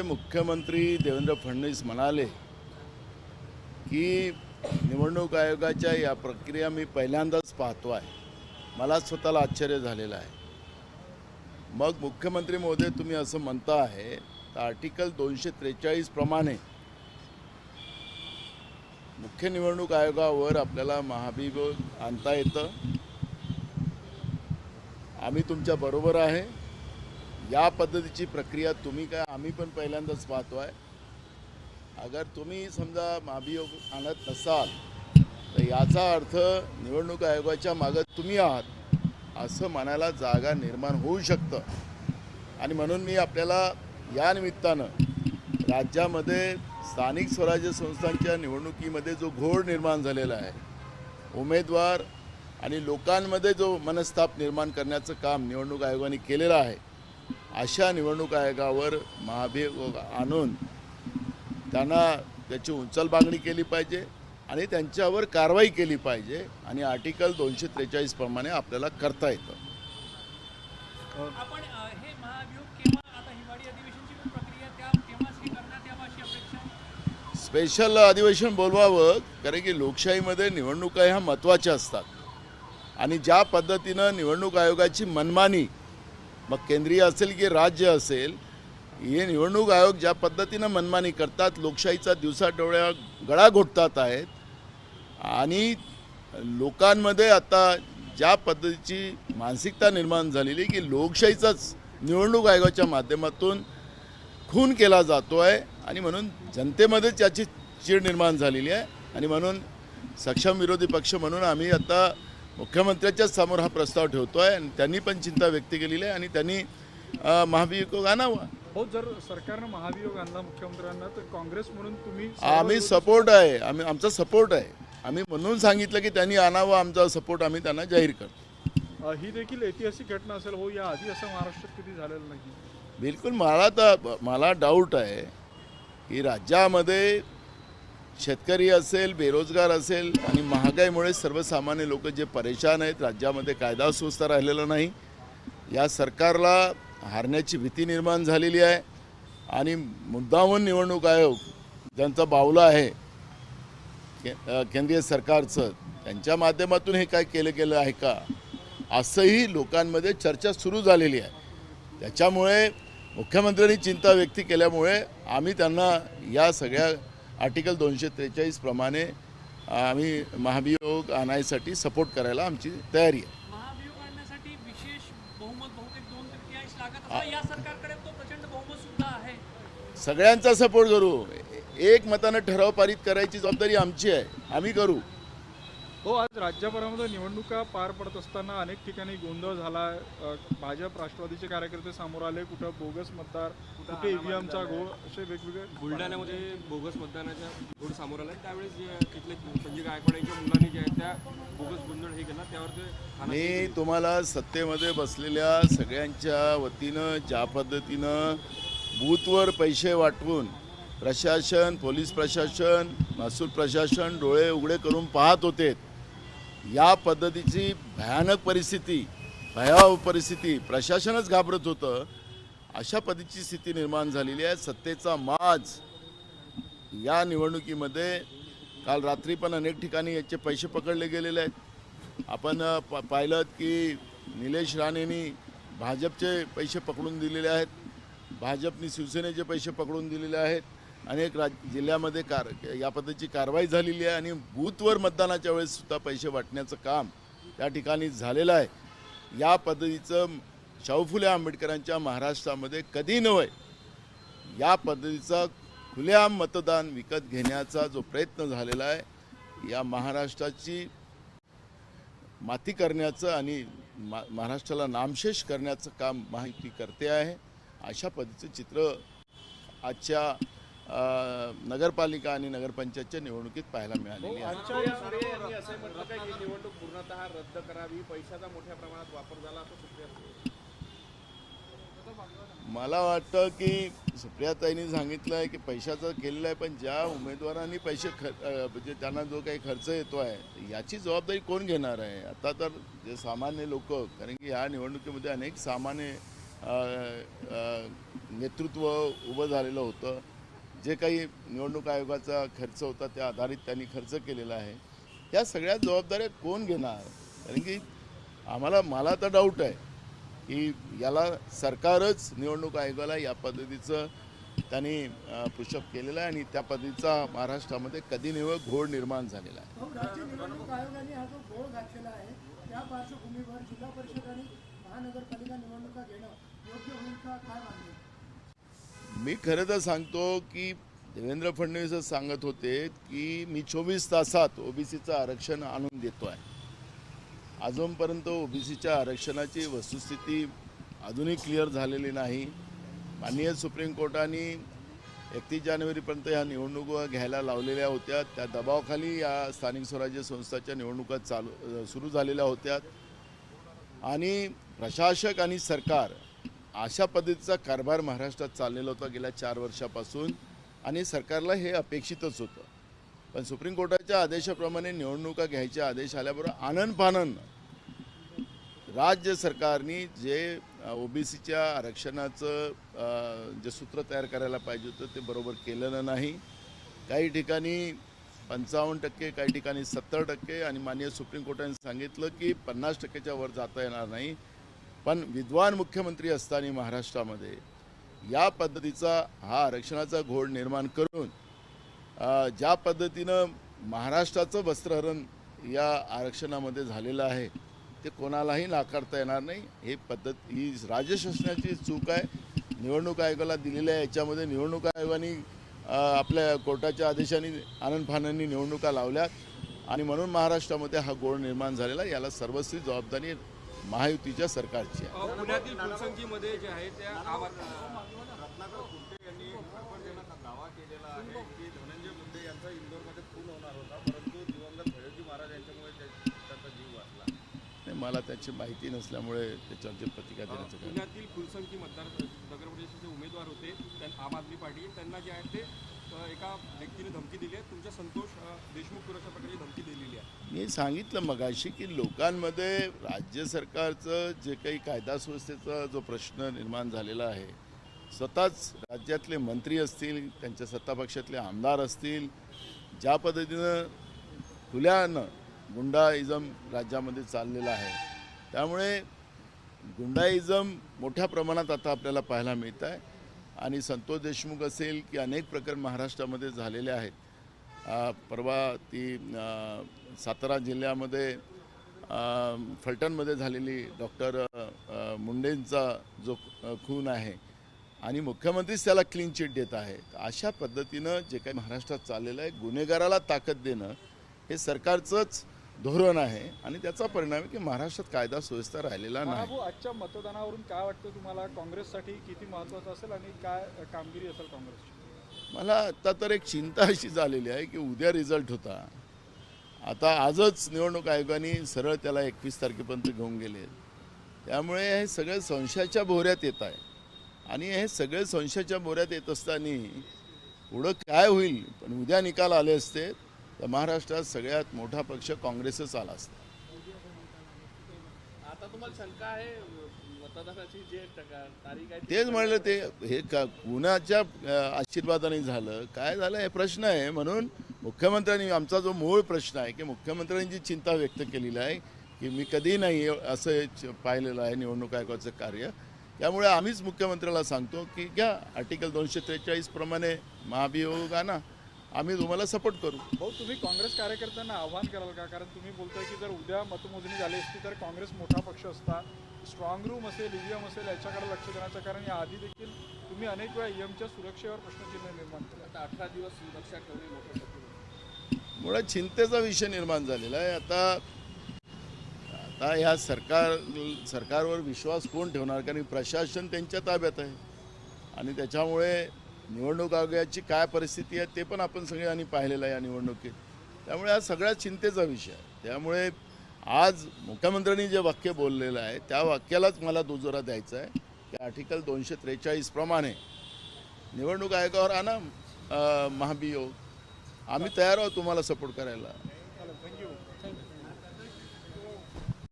मुख्यमंत्री देवेंद्र फडणवीस म्हणाले की निवडणूक आयोगाच्या या प्रक्रिया मी पहिल्यांदाच पाहतो आहे, मला स्वतःला आश्चर्य झालेलं आहे। मग मुख्यमंत्री महोदय तुम्ही असं म्हणता आहे तर आर्टिकल 243 प्रमाणे मुख्य निवडणूक आयोगावर आपल्याला महाभियोग आणता येतं। आम्ही तुमच्या बरोबर आहे। या पद्धतीची प्रक्रिया तुम्ही काय आम्ही पण पहिल्यांदाच पाहतो आहे। अगर तुम्ही समजा महाभियोग आणत नसाल तर याचा अर्थ निवडणूक आयोगाच्या मागे तुम्ही आहात असं म्हणायला जागा निर्माण होऊ शकतं। आणि म्हणून मी आपल्याला या निमित्तानं राज्यामध्ये स्थानिक स्वराज्य संस्थांच्या निवडणुकीमध्ये जो घोळ निर्माण झालेला आहे, उमेदवार आणि लोकांमध्ये जो मनस्ताप निर्माण करण्याचं काम निवडणूक आयोगाने केलेलं आहे, अशा निवडणूक आयोगावर महाभियोग आणून त्यांना त्याची उचलबांगणी केली पाहिजे आणि त्यांच्यावर कारवाई केली पाहिजे आणि आर्टिकल 243 प्रमाणे आपल्याला करता येतं। आपण हे महाभियोग केव्हा आता हिवाळी अधिवेशनाची प्रक्रिया त्या केव्हाच हे करण्यात यावं अशी अपेक्षा। स्पेशल अधिवेशन बोलवावं, कारण की लोकशाहीमध्ये निवडणुका ह्या महत्त्वाच्या असतात आणि ज्या पद्धतीनं निवडणूक आयोगाची मनमानी, मग केंद्रीय असेल की राज्य असेल, हे निवडणूक आयोग ज्या पद्धतीनं मनमानी करतात, लोकशाहीचा दिवसाढवळ्या गळा घोटतात आहेत आणि लोकांमध्ये आता ज्या पद्धतीची मानसिकता निर्माण झालेली की लोकशाहीचाच निवडणूक आयोगाच्या माध्यमातून खून केला जातो आहे आणि म्हणून जनतेमध्येच याची चीड निर्माण झालेली आहे। आणि म्हणून सक्षम विरोधी पक्ष म्हणून आम्ही आता मुख्यमंत्र्यांच्या समोर हा प्रस्ताव ठेवतो आहे आणि त्यांनी पण चिंता व्यक्त केलेली आहे आणि त्यांनी महाभियोग आणावा। हो, जर सरकारनं महाभियोग आणला मुख्यमंत्र्यांना तर काँग्रेस म्हणून तुम्ही आम्ही सपोर्ट आहे, आमचा सपोर्ट आहे। आम्ही म्हणून सांगितलं की त्यांनी आणावं, आमचा सपोर्ट आम्ही त्यांना जाहीर करतो। ही देखील ऐतिहासिक घटना असेल हो, या आधी असं महाराष्ट्रात कधी झालेलं नाही। बिलकुल, मला डाऊट आहे की राज्यामध्ये शेतकरी असेल, बेरोजगार असेल आणि महागाईमुळे सर्वसामान्य लोक जे परेशान आहेत, राज्यामध्ये कायदा सुव्यवस्था राहिलेला नाही, या सरकारला हारण्याची भीती निर्माण झालेली आहे आणि मुद्दामून निवडणूक आयोग ज्यांचा बावला आहे केंद्रीय सरकारचं, त्यांच्या माध्यमातून हे काय केलं आहे का असंही लोकांमध्ये चर्चा सुरू झालेली आहे। त्याच्यामुळे मुख्यमंत्र्यांनी चिंता व्यक्त केल्यामुळे आम्ही त्यांना या सगळ्या आर्टिकल 243 प्रमाणे आम्ही महाभियोग आणायसाठी सपोर्ट करायला आमची तयारी आहे। महाभियोग आणण्यासाठी विशेष बहुमत बहुतेक 2/3 लागत असतं, या सरकारकडे तो प्रचंड बहुमत सुद्धा आहे। सगळ्यांचा सपोर्ट करू, एक मतानं ठराव पारित करायची जबाबदारी आमची आहे, आम्ही करू। हो, आज राज्यभरामध्ये निवडणुका पार पडत असताना अनेक ठिकाणी गोंधळ झाला। भाजप राष्ट्रवादीचे कार्यकर्ते समोर आले, कुठं बोगस मतदार, कुठे ईव्हीएमचा घोळ, असे वेगवेगळे। बुलढाण्यामध्ये बोगस मतदानाच्या घोळ समोर आला, त्यावेळेस जे तिथले संजय गायकवाड यांच्या मुलांनी जे आहे त्या बोगस गोंधळ हे केला, त्यावर ते मी तुम्हाला सत्तेमध्ये बसलेल्या सगळ्यांच्या वतीनं ज्या पद्धतीनं बूथवर पैसे वाटवून प्रशासन, पोलीस प्रशासन, महसूल प्रशासन डोळे उघडे करून पाहत होते, या पद्धतीची भयानक परिस्थिती, भयावह परिस्थिती, प्रशासनच घाबरत होतं, अशा पद्धतीची स्थिती निर्माण झालेली आहे। सत्तेचा माज या निवडणुकीमध्ये काल रात्री पण अनेक ठिकाणी याचे पैसे पकडले गेलेले आहेत। आपण पाहिलं की निलेश राणेंनी भाजपचे पैसे पकडून दिलेले आहेत, भाजपनी शिवसेनेचे पैसे पकडून दिलेले आहेत, अनेक जिल्ह्यामध्ये या पद्धतीची कारवाई झालेली आहे आणि बूथवर मतदानाच्या वेळेस सुद्धा पैसे वाटण्याचं काम त्या ठिकाणी झालेलं आहे। या पद्धतीचं शाहू फुले आंबेडकरांच्या महाराष्ट्रामध्ये कधी नव्हे, या पद्धतीचा खुलेआम मतदान विकत घेण्याचा जो प्रयत्न झालेला आहे, या महाराष्ट्राची माती करण्याचं आणि महाराष्ट्राला नामशेष करण्याचं काम माहिती करते आहे। अशा पद्धतीचं चित्र आजच्या नगरपालिका आणि नगरपंचायतच्या निवडणुकीत पाहायला मिळालेली आहे। निवडणूक पूर्णतः रद्द करावी, पैशाचा मोठ्या प्रमाणात वापर झाला असं सुप्रिया। मला वाटतं की सुप्रियाताईंनी सांगितलं आहे की पैशाचं केलेलं आहे, पण ज्या उमेदवारांनी पैसे म्हणजे त्यांना जो काही खर्च येतो आहे याची जबाबदारी कोण घेणार आहे? आता तर जे सामान्य लोक, कारण की ह्या निवडणुकीमध्ये अनेक सामान्य नेतृत्व उभं झालेलं होतं. जे काही निवडणूक आयोगाचा खर्च होता त्या आधारित त्यांनी खर्च केलेला आहे. या सगळ्या जबाबदाऱ्या कोण घेणार? कारण की मला तर डाऊट आहे की याला सरकारच निवडणूक आयोगाला या पद्धतीचं त्यांनी पुशअप केलेलं आहे आणि त्या पद्धतीचा महाराष्ट्रामध्ये कधी निवड घोळ निर्माण झालेला आहे. राज्य निवडणूक आयोगाने हा जो घोळ घातलेला आहे त्या पार्श्वभूमीवर जिल्हा परिषद आणि महानगरपालिका निवडणुका घेणं योग्य होईल का, काय मानले? मी खरं तर सांगतो की देवेंद्र फडणवीसच सांगत होते की मी 24 तासात ओबीसीचं आरक्षण आणून देतो आहे. अजूनपर्यंत ओबीसीच्या आरक्षणाची वस्तुस्थिती अजूनही क्लिअर झालेली नाही. माननीय सुप्रीम कोर्टाने 31 जानेवारीपर्यंत ह्या निवडणुका घ्यायला लावलेल्या होत्या. त्या दबावाखाली या स्थानिक स्वराज्य संस्थाच्या निवडणुका सुरू झालेल्या होत्या आणि प्रशासक आणि सरकार अशा पद्धतीचा कारभार महाराष्ट्रात चाललेला होता गेल्या 4 वर्षापासून आणि सरकारला हे अपेक्षितच होतं. पण सुप्रीम कोर्टाच्या आदेशाप्रमाणे निवडणुका घ्यायचे आदेश आल्याबरोबर आनंद-फानंद राज्य सरकारने जे ओबीसीच्या आरक्षणाचं जे सूत्र तयार करायला पाहिजे होतं ते बरोबर केलेलं नाही. काही ठिकाणी 55%, काही ठिकाणी 70% आणि माननीय सुप्रीम कोर्टाने सांगितलं की 50%च्या वर जाता येणार नाही. पण विद्वान मुख्यमंत्री असताना महाराष्ट्रामध्ये या पद्धतीचा हा आरक्षणाचा घोळ निर्माण करून ज्या पद्धतीनं महाराष्ट्राचं वस्त्रहरण या आरक्षणामध्ये झालेलं आहे ते कोणालाही नाकारता येणार नाही. ही राज्य शासनाची चूक आहे. निवडणूक आयोगाला दिलेल्या याच्यामध्ये निवडणूक आयोगाने आपल्या कोर्टाच्या आदेशाने आनंद-फानंदनी निवडणुका लावल्यात आणि म्हणून महाराष्ट्रामध्ये हा घोळ निर्माण झालेला. याला सर्वस्वी जबाबदारी महायुतीच्या सरकारची आहे. पुण्यातील फुलसंगीमध्ये जे आहे त्या रत्नाकर कुंटे यांनी आपण दावा केलेला आहे की धनंजय मुंडे यांचा इंदोरमध्ये खून होणार होता, परंतु दिवंगत भैरवजी महाराज यांच्यामुळे त्यांचा जीव वाचला. नाही, मला त्याची माहिती नसल्यामुळे त्याच्यावरची प्रतिक्रिया देण्याचं काय. पुण्यातील फुलसंगी मतदार नगर परिषदेचे उमेदवार होते आम आदमी पार्टी, त्यांना जे आहे ते एका व्यक्तीने धमकी दिली आहे. तुमच्या संतोष देशमुख अशा प्रकारची धमकी दिलेली आहे. मी सांगितलं मगाशी की लोकांमध्ये राज्य सरकारचं जे काही कायदा सुव्यवस्थेचा जो प्रश्न निर्माण झालेला आहे, स्वतःच राज्यातले मंत्री असतील, त्यांच्या सत्तापक्षातले आमदार असतील, ज्या पद्धतीनं खुल्यानं गुंडाइझम राज्यामध्ये चाललेला आहे, त्यामुळे गुंडाइझम मोठ्या प्रमाणात आता आपल्याला पाहायला मिळत आहे. आणि संतोष देशमुख असेल की अनेक प्रकार महाराष्ट्रामध्ये झालेले आहेत. परवा ती सातारा जिल्ह्यामध्ये फलटणमध्ये झालेली डॉक्टर मुंडेंचा जो खून आहे आणि मुख्यमंत्रीच त्याला क्लीन चिट देत आहेत. अशा पद्धतीनं जे काही महाराष्ट्रात चाललेलं आहे, गुन्हेगाराला ताकद देणं हे सरकारचंच धोरण आहे आणि त्याचा परिणाम आहे की महाराष्ट्रात कायदा सुव्यवस्था राहिलेला नाही. महाबू, आजच्या मतदानावरून काय वाटतं तुम्हाला, काँग्रेससाठी किती महत्त्वाचं असेल आणि काय कामगिरी असेल काँग्रेसची? मला आता तर एक चिंता अशी झालेली आहे की उद्या रिझल्ट होता. आता आजच निवडणूक आयोगाने सरळ त्याला 21 तारखेपर्यंत घेऊन गेले. त्यामुळे हे सगळे संशयाच्या भोवऱ्यात येत आहे आणि हे सगळे संशयाच्या भोवऱ्यात येत असताना पुढं काय होईल. पण उद्या निकाल आले असते तर महाराष्ट्रात सगळ्यात मोठा पक्ष काँग्रेसच आला असता. आता तुम्हाला शंका आहे मतदानाची जे तारीख आहे तेच म्हणलं ते हे कुणाच्या आशीर्वादाने झालं काय झालं हे प्रश्न आहे. म्हणून मुख्यमंत्र्यांनी आमचा जो मूळ प्रश्न आहे की मुख्यमंत्र्यांनी जी चिंता व्यक्त केलेली आहे की मी कधी नाही असं पाहिलेलं आहे निवडणूक आयोगाचं कार्य. त्यामुळे आम्हीच मुख्यमंत्र्याला सांगतो की घ्या आर्टिकल 243 प्रमाणे महाभियोग आणा, आम्ही तुम्हाला सपोर्ट करू. भाऊ, तुम्ही काँग्रेस कार्यकर्त्यांना आव्हान कराल का? कारण तुम्ही बोलताय की जर उद्या मतमोजणी झाली असती तर काँग्रेस मोठा पक्ष असता, स्ट्रॉंग रूम असेल, ईव्हीएम असेल याच्याकडे लक्ष देण्याचं. कारण याआधी देखील तुम्ही अनेक वेळा ईव्हीएमच्या सुरक्षेवर प्रश्नचिन्ह निर्माण केलं. आता 18 दिवस लक्षात ठेवणे मोठं शक्य. मुळात चिंतेचा विषय निर्माण झालेला आहे. आता ह्या सरकारवर विश्वास कोण ठेवणार? कारण प्रशासन त्यांच्या ताब्यात आहे आणि त्याच्यामुळे निवडणूक आयोगाची काय परिस्थिती आहे ते पण आपण सगळ्यांनी पाहिलेलं आहे या निवडणुकीत. त्यामुळे हा सगळ्या चिंतेचा विषय आहे. त्यामुळे आज मुख्यमंत्र्यांनी जे वाक्य बोललेलं आहे त्या वाक्यालाच मला दुजोरा द्यायचा आहे की आर्टिकल 243 प्रमाणे निवडणूक आयोगावर आणा महाभियोग, आम्ही तयार आहोत तुम्हाला सपोर्ट करायला.